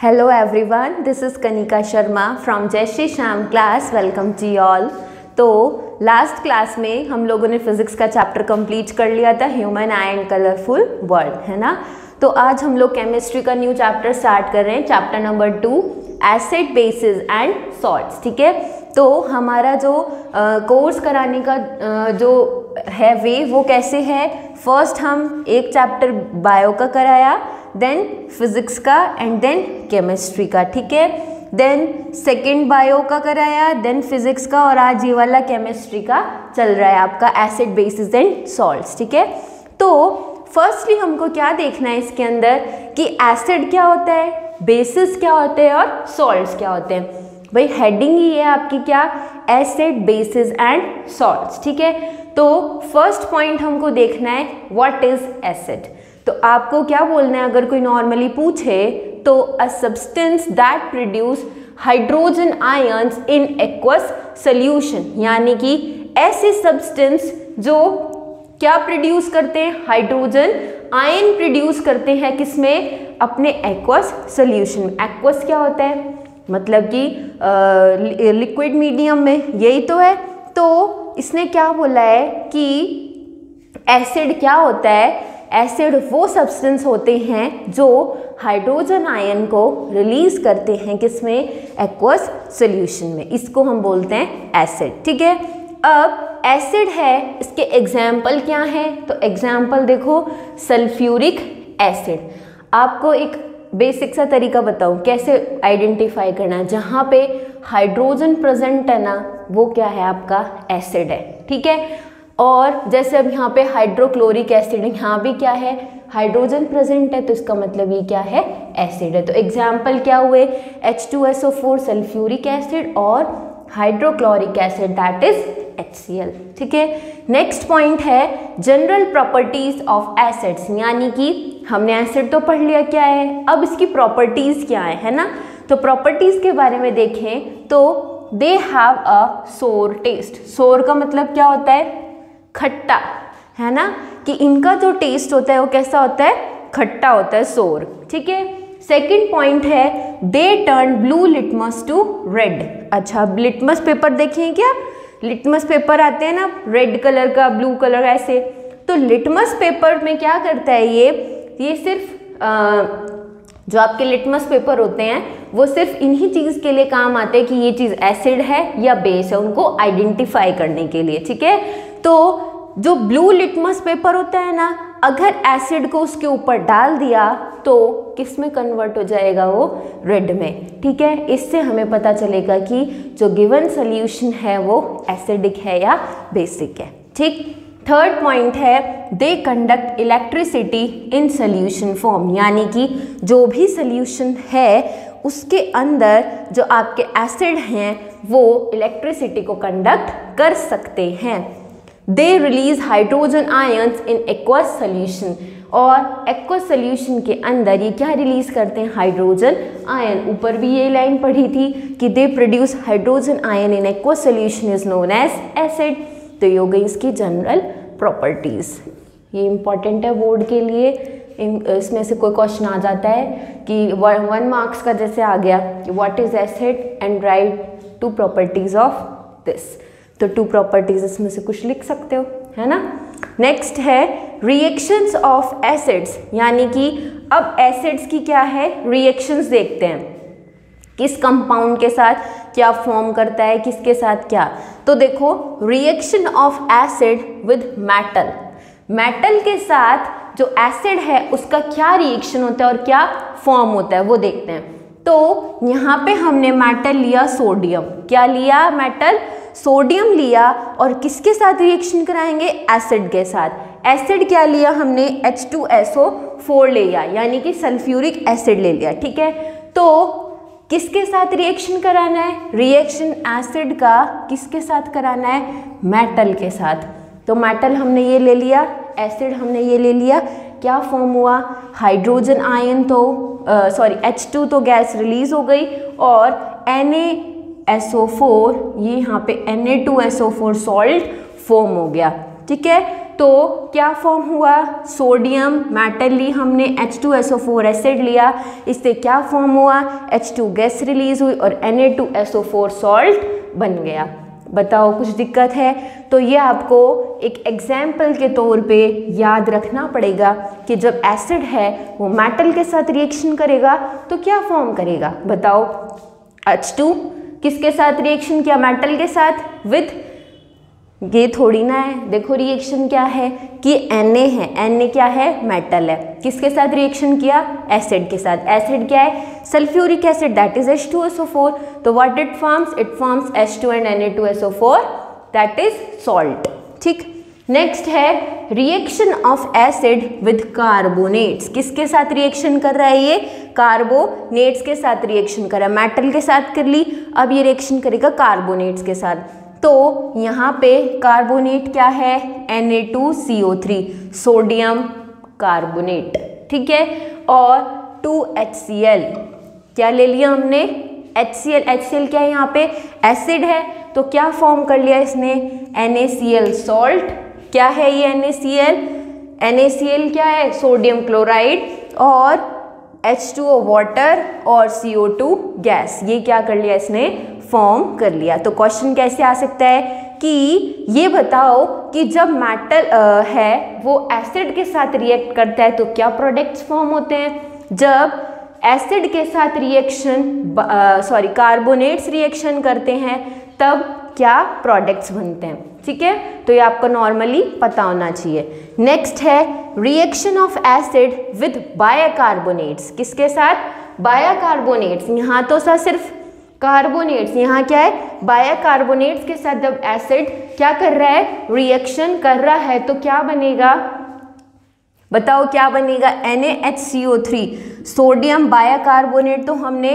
Hello everyone, this is Kanika Sharma from Jai Shri Shyam class. Welcome to you all. तो last class में हम लोगों ने physics का चैप्टर कंप्लीट कर लिया था, human I and colourful world, है ना। तो आज हम लोग केमिस्ट्री का न्यू चैप्टर स्टार्ट कर रहे हैं, chapter number 2, acid basis and salts. ठीक है, तो हमारा जो कोर्स कराने का जो है वे वो कैसे है, फर्स्ट हम एक चैप्टर बायो का कराया, देन फिजिक्स का एंड देन केमिस्ट्री का। ठीक है, देन सेकेंड बायो का कराया, देन फिजिक्स का, और आज ये वाला केमिस्ट्री का चल रहा है आपका एसिड बेसिस एंड सॉल्ट्स। ठीक है, तो फर्स्टली हमको क्या देखना है इसके अंदर कि एसिड क्या होता है, बेसिस क्या होते हैं और सॉल्ट्स क्या होते हैं। भाई हेडिंग ही है आपकी क्या, एसिड बेसिस एंड सॉल्ट्स। ठीक है, तो फर्स्ट पॉइंट हमको देखना है व्हाट इज एसिड। तो आपको क्या बोलना है अगर कोई नॉर्मली पूछे तो a substance that produce hydrogen ions in aqueous solution, यानी कि ऐसे सब्सटेंस जो क्या प्रोड्यूस करते हैं, हाइड्रोजन आयन प्रोड्यूस करते हैं, किसमें, अपने एक्वस सॉल्यूशन में। एक्वस क्या होता है, मतलब कि लिक्विड मीडियम में, यही तो है। तो इसने क्या बोला है कि एसिड क्या होता है, एसिड वो सब्सटेंस होते हैं जो हाइड्रोजन आयन को रिलीज करते हैं, किसमें, एक्वस सॉल्यूशन में। इसको हम बोलते हैं एसिड। ठीक है, अब एसिड है, इसके एग्जाम्पल क्या हैं, तो एग्जाम्पल देखो, सल्फ्यूरिक एसिड। आपको एक बेसिक सा तरीका बताऊं कैसे आइडेंटिफाई करना है, जहाँ पे हाइड्रोजन प्रेजेंट है ना वो क्या है, आपका एसिड है। ठीक है, और जैसे अब यहाँ पे हाइड्रोक्लोरिक एसिड है, यहाँ भी क्या है, हाइड्रोजन प्रेजेंट है, तो इसका मतलब ये क्या है, एसिड है। तो एग्जाम्पल क्या हुए, H2SO4 सल्फ्यूरिक एसिड और hydrochloric acid that is HCl। ठीक है, नेक्स्ट पॉइंट है जनरल प्रॉपर्टीज ऑफ एसिड्स, यानी कि हमने एसिड तो पढ़ लिया क्या है, अब इसकी प्रॉपर्टीज क्या है ना। तो प्रॉपर्टीज के बारे में देखें तो दे हैव अ सोर टेस्ट। सोर का मतलब क्या होता है, खट्टा, है ना, कि इनका जो टेस्ट होता है वो कैसा होता है, खट्टा होता है, सोर। ठीक है, सेकंड पॉइंट है they turn blue litmus to red. अच्छा, लिटमस पेपर देखें क्या, लिटमस पेपर आते हैं ना रेड कलर का, ब्लू कलर ऐसे। तो लिटमस पेपर में क्या करता है ये सिर्फ जो आपके लिटमस पेपर होते हैं वो सिर्फ इन्हीं चीज़ के लिए काम आते हैं कि ये चीज़ एसिड है या बेस है, उनको आइडेंटिफाई करने के लिए। ठीक है, तो जो ब्लू लिटमस पेपर होता है ना, अगर एसिड को उसके ऊपर डाल दिया तो किस में कन्वर्ट हो जाएगा, वो रेड में। ठीक है, इससे हमें पता चलेगा कि जो गिवन सॉल्यूशन है वो एसिडिक है या बेसिक है। ठीक, थर्ड पॉइंट है they conduct electricity in solution form, यानी कि जो भी सॉल्यूशन है उसके अंदर जो आपके एसिड हैं वो इलेक्ट्रिसिटी को कंडक्ट कर सकते हैं। They release hydrogen ions in aqueous solution, और एक्वस सॉल्यूशन के अंदर ये क्या रिलीज करते हैं, हाइड्रोजन आयन। ऊपर भी ये लाइन पढ़ी थी कि they produce hydrogen ion in aqueous solution is known as acid. तो ये हो गई इसकी जनरल प्रॉपर्टीज, ये इंपॉर्टेंट है बोर्ड के लिए। इसमें से कोई क्वेश्चन आ जाता है कि 1 मार्क्स का जैसे आ गया कि what is acid and right 2 properties of this, तो 2 प्रॉपर्टीज इसमें से कुछ लिख सकते हो, है ना। नेक्स्ट है रिएक्शंस ऑफ एसिड्स, यानी कि अब एसिड्स की क्या है, रिएक्शंस देखते हैं, किस कंपाउंड के साथ क्या फॉर्म करता है, किसके साथ क्या। तो देखो reaction of acid with metal, metal के साथ जो एसिड है उसका क्या रिएक्शन होता है और क्या फॉर्म होता है वो देखते हैं। तो यहाँ पे हमने मेटल लिया सोडियम, क्या लिया, मेटल सोडियम लिया, और किसके साथ रिएक्शन कराएंगे, एसिड के साथ। एसिड क्या लिया हमने, H2SO4 ले लिया, यानी कि सल्फ्यूरिक एसिड ले लिया। ठीक है, तो किसके साथ रिएक्शन कराना है, रिएक्शन एसिड का किसके साथ कराना है, मेटल के साथ। तो मेटल हमने ये ले लिया, एसिड हमने ये ले लिया, क्या फॉर्म हुआ, हाइड्रोजन आयन, तो H2 तो गैस रिलीज हो गई, और NaSO4, ये यहाँ पे Na2SO4 सॉल्ट फॉर्म हो गया। ठीक है, तो क्या फॉर्म हुआ, सोडियम मेटल ली हमने, H2SO4 एसिड लिया, इससे क्या फॉर्म हुआ, H2 गैस रिलीज हुई और Na2SO4 सॉल्ट बन गया। बताओ कुछ दिक्कत है? तो ये आपको एक एग्जाम्पल के तौर पे याद रखना पड़ेगा कि जब एसिड है वो मेटल के साथ रिएक्शन करेगा तो क्या फॉर्म करेगा। बताओ, H2 किसके साथ रिएक्शन किया, मेटल के साथ, विद, ये थोड़ी ना है, देखो रिएक्शन क्या है कि Na है, Na क्या है, मेटल है, किसके साथ रिएक्शन किया, एसिड के साथ। एसिड क्या है, sulphuric acid, that is H2SO4। तो what it forms H2 and Na2SO4, that is salt. ठीक, नेक्स्ट है reaction of acid with carbonates. किसके साथ रिएक्शन कर रहा है ये, कार्बोनेट्स के साथ रिएक्शन कर रहा है, मेटल के साथ कर ली, अब ये रिएक्शन करेगा कार्बोनेट्स के साथ। तो यहाँ पे कार्बोनेट क्या है, Na2CO3, सोडियम कार्बोनेट, ठीक है, और 2HCl क्या ले लिया हमने, HCl क्या है यहाँ पे, एसिड है, तो क्या फॉर्म कर लिया इसने, NaCl सॉल्ट। क्या है ये NaCl क्या है, सोडियम क्लोराइड, और H2O वाटर और CO2 गैस, ये क्या कर लिया इसने, फॉर्म कर लिया। तो क्वेश्चन कैसे आ सकता है कि ये बताओ कि जब मेटल है वो एसिड के साथ रिएक्ट करता है तो क्या प्रोडक्ट्स फॉर्म होते हैं। जब एसिड के साथ कार्बोनेट्स रिएक्शन करते हैं तब क्या प्रोडक्ट्स बनते हैं। ठीक है, तो ये आपको नॉर्मली पता होना चाहिए। नेक्स्ट है reaction of acid with bicarbonates. किसके साथ, बायकार्बोनेट्स। यहाँ तो सिर्फ कार्बोनेट्स, यहाँ क्या है, बायकार्बोनेट्स के साथ जब एसिड क्या कर रहा है, रिएक्शन कर रहा है, तो क्या बनेगा, बताओ क्या बनेगा, NaHCO3, सोडियम बायकार्बोनेट तो हमने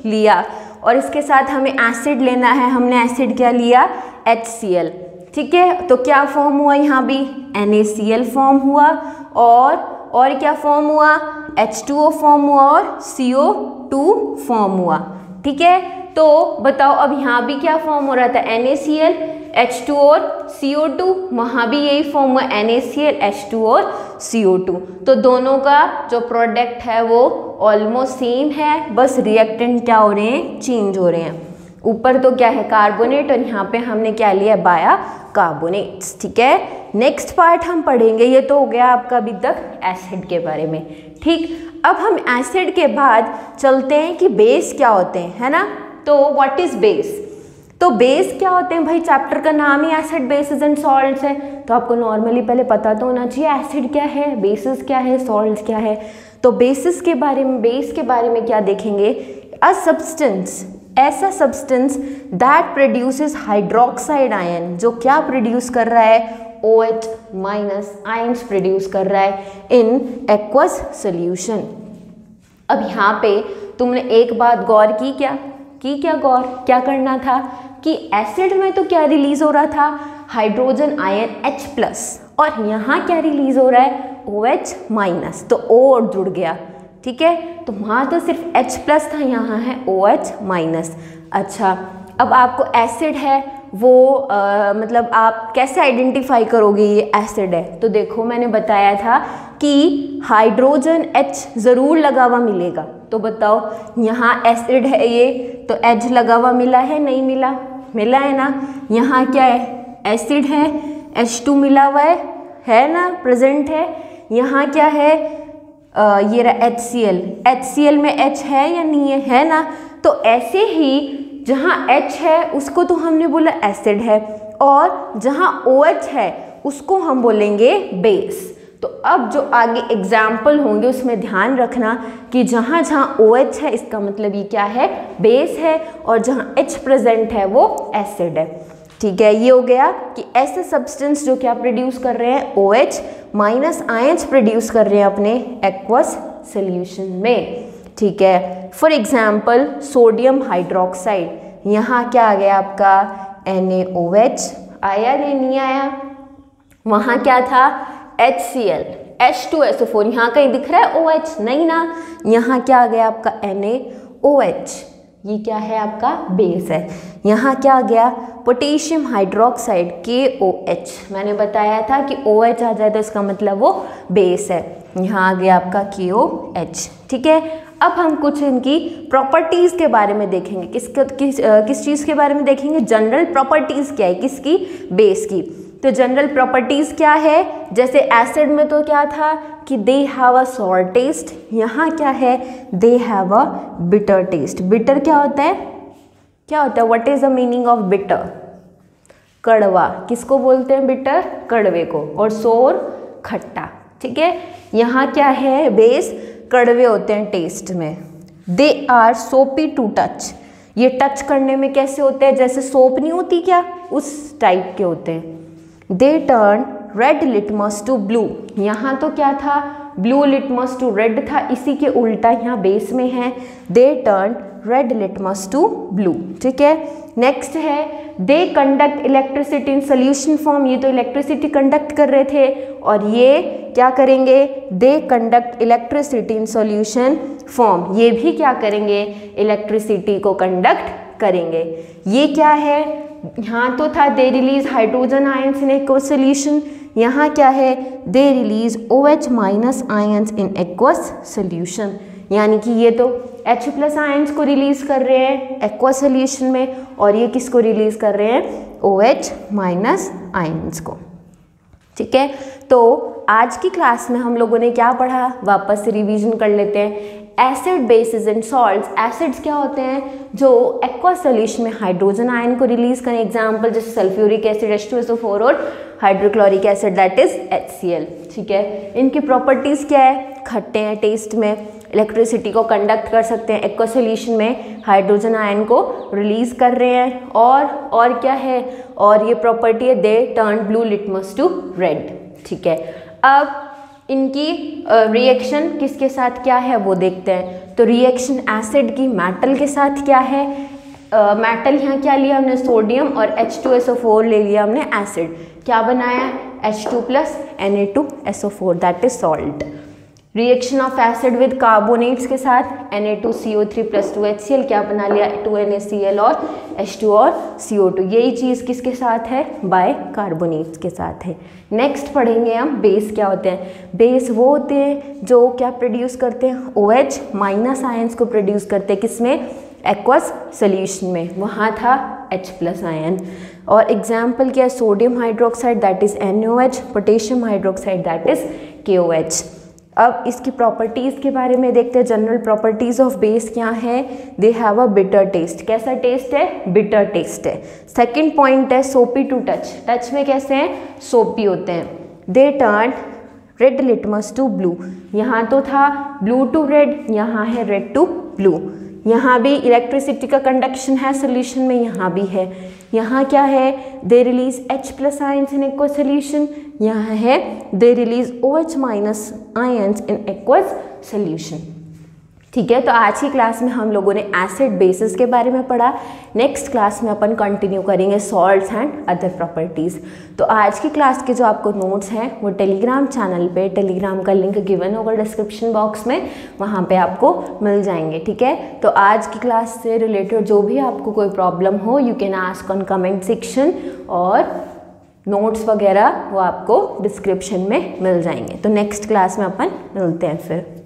लिया और इसके साथ हमें एसिड लेना है, हमने एसिड क्या लिया, HCl। ठीक है, तो क्या फॉर्म हुआ, यहाँ भी NaCl फॉर्म हुआ और क्या फॉर्म हुआ, H2O फॉर्म हुआ और CO2 फॉर्म हुआ। ठीक है, तो बताओ अब यहाँ भी क्या फॉर्म हो रहा था, NaCl, H2 और CO2, वहाँ भी यही फॉर्म हुआ, NaCl, H2 और CO2। तो दोनों का जो प्रोडक्ट है वो ऑलमोस्ट सेम है, बस रिएक्टेंट क्या हो रहे हैं, चेंज हो रहे हैं। ऊपर तो क्या है, कार्बोनेट, और यहाँ पे हमने क्या लिया, बायकार्बोनेट्स। ठीक है, नेक्स्ट पार्ट हम पढ़ेंगे, ये तो हो गया आपका अभी तक एसिड के बारे में। ठीक, अब हम एसिड के बाद चलते हैं कि बेस क्या होते हैं, है ना। तो व्हाट इज बेस, तो बेस क्या होते हैं भाई, चैप्टर का नाम ही एसिड बेसिस एंड सॉल्ट्स है, तो आपको नॉर्मली पहले पता तो होना चाहिए एसिड क्या है, बेसिस क्या है, सॉल्ट्स क्या है। तो बेसिस के बारे में, बेस के बारे में क्या देखेंगे, अ सब्सटेंस, ऐसा substance that produces hydroxide ion, जो क्या प्रोड्यूस कर रहा है, OH माइनस आयन्स प्रोड्यूस कर रहा है इन एक्वस सोल्यूशन। अब यहाँ पे तुमने एक बात गौर की क्या गौर, क्या करना था कि एसिड में तो क्या रिलीज हो रहा था, हाइड्रोजन आयन H+, और यहाँ क्या रिलीज हो रहा है, OH माइनस, तो O और जुड़ गया। ठीक है, तो वहाँ तो सिर्फ H+ था, यहाँ है OH माइनस। अच्छा, अब आपको एसिड है वो मतलब आप कैसे आइडेंटिफाई करोगे ये एसिड है, तो देखो मैंने बताया था कि हाइड्रोजन H ज़रूर लगा हुआ मिलेगा। तो बताओ यहाँ एसिड है ये, तो H लगा हुआ मिला है, नहीं मिला, मिला है ना। यहाँ क्या है, एसिड है, H2 मिला हुआ है ना, प्रेजेंट है। यहाँ क्या है, ये रहा HCl में H है या नहीं है ना। तो ऐसे ही जहाँ H है उसको तो हमने बोला एसिड है, और जहाँ OH है उसको हम बोलेंगे बेस। तो अब जो आगे एग्जाम्पल होंगे उसमें ध्यान रखना कि जहाँ जहाँ OH है इसका मतलब ये क्या है, बेस है, और जहाँ H प्रेजेंट है वो एसिड है। ठीक है, ये हो गया कि ऐसे सब्सटेंस जो क्या प्रोड्यूस कर रहे हैं, OH माइनस आयंस प्रोड्यूस कर रहे हैं अपने एक्वस सॉल्यूशन में। ठीक है, फॉर एग्जाम्पल सोडियम हाइड्रोक्साइड, यहाँ क्या आ गया आपका, NaOH आया या नहीं आया, वहाँ क्या था, HCl, H2SO4, यहाँ कहीं दिख रहा है OH, नहीं ना, यहाँ क्या आ गया आपका NaOH। ये क्या है आपका बेस है। यहाँ क्या आ गया पोटेशियम हाइड्रोक्साइड KOH, मैंने बताया था कि OH आ जाए तो इसका मतलब वो बेस है। यहाँ आ गया आपका KOH। ठीक है, अब हम कुछ इनकी प्रॉपर्टीज़ के बारे में देखेंगे। किस चीज़ के बारे में देखेंगे? जनरल प्रॉपर्टीज़ क्या है किसकी? बेस की। तो जनरल प्रॉपर्टीज़ क्या है? जैसे एसिड में तो क्या था कि they have a sour taste, यहाँ क्या है? They have a bitter taste. Bitter क्या होता है? क्या होता है? What is the meaning of bitter? कड़वा। किसको बोलते हैं बिटर? कड़वे को। और सोर खट्टा। ठीक है, यहाँ क्या है? बेस कड़वे होते हैं टेस्ट में। दे आर सोपी टू टच, ये टच करने में कैसे होते हैं? जैसे सोप नहीं होती क्या, उस टाइप के होते हैं। They turn red litmus to blue, यहाँ तो क्या था? ब्लू लिटमस टू रेड था, इसी के उल्टा यहाँ बेस में है they turn red litmus to blue. ठीक है, नेक्स्ट है they conduct electricity in solution form, ये तो इलेक्ट्रिसिटी कंडक्ट कर रहे थे और ये क्या करेंगे? दे conduct electricity in solution form, ये भी क्या करेंगे? इलेक्ट्रिसिटी को कंडक्ट करेंगे। ये क्या है? यहाँ तो था they release hydrogen ions in aqueous solution, यहाँ क्या है? They release OH minus ions in aqueous solution, यानी कि ये तो H+ आयंस को रिलीज कर रहे हैं एक्वस सोल्यूशन में और ये किसको रिलीज कर रहे हैं? OH माइनस आयंस को। ठीक है, तो आज की क्लास में हम लोगों ने क्या पढ़ा? वापस से रिवीजन कर लेते हैं। Acid, basis and salts. Acids क्या होते हैं? जो एक्वस सोल्यूशन में हाइड्रोजन आयन को रिलीज करें। एग्जाम्पल जैसे सल्फ्यूरिक एसिड H2SO4 और hydrochloric acid that is HCl। ठीक है, इनकी प्रॉपर्टीज क्या है? खट्टे हैं टेस्ट में, इलेक्ट्रिसिटी को कंडक्ट कर सकते हैं, एक्वस सोल्यूशन में हाइड्रोजन आयन को रिलीज कर रहे हैं और क्या है? और ये प्रॉपर्टी है they turn blue litmus to red. ठीक है, अब इनकी रिएक्शन किसके साथ क्या है वो देखते हैं। तो रिएक्शन एसिड की मेटल के साथ क्या है? मेटल यहाँ क्या लिया हमने? सोडियम, और H2SO4 ले लिया हमने एसिड। क्या बनाया? H2+ Na2SO4 that is salt. Reaction of acid with carbonates के साथ Na2CO3 + 2HCl, क्या बना लिया? 2NaCl और H2 और CO2। यही चीज़ किसके साथ है? बाय कार्बोनेट्स के साथ है। नेक्स्ट पढ़ेंगे हम बेस क्या होते हैं। बेस वो होते हैं जो क्या प्रोड्यूस करते हैं? OH माइनस आयंस को प्रोड्यूस करते हैं। किसमें? एक्वस सोल्यूशन में, वहाँ था H+ आयन। और एग्जाम्पल क्या है? Sodium hydroxide that is NaOH, potassium hydroxide that is KOH। अब इसकी प्रॉपर्टीज़ के बारे में देखते हैं। जनरल प्रॉपर्टीज़ ऑफ बेस क्या है? They have a bitter test. कैसा टेस्ट है? बिटर टेस्ट है। सेकंड पॉइंट है सोपी टू टच, टच में कैसे हैं? सोपी होते हैं। They turn red litmus to blue, यहाँ तो था ब्लू टू रेड, यहाँ है रेड टू ब्लू। यहाँ भी इलेक्ट्रिसिटी का कंडक्शन है सोल्यूशन में, यहाँ भी है। यहाँ क्या है? They release H+ ions in aqueous solution, यहाँ है they release OH minus ions in aqueous solution. ठीक है, तो आज की क्लास में हम लोगों ने एसिड बेसिस के बारे में पढ़ा। नेक्स्ट क्लास में अपन कंटिन्यू करेंगे सॉल्ट्स एंड अदर प्रॉपर्टीज़। तो आज की क्लास के जो आपको नोट्स हैं वो टेलीग्राम चैनल पे, टेलीग्राम का लिंक गिवन होगा डिस्क्रिप्शन बॉक्स में, वहाँ पे आपको मिल जाएंगे। ठीक है, तो आज की क्लास से रिलेटेड जो भी आपको कोई प्रॉब्लम हो you can ask on comment section, और नोट्स वगैरह वो आपको डिस्क्रिप्शन में मिल जाएंगे। तो नेक्स्ट क्लास में अपन मिलते हैं फिर।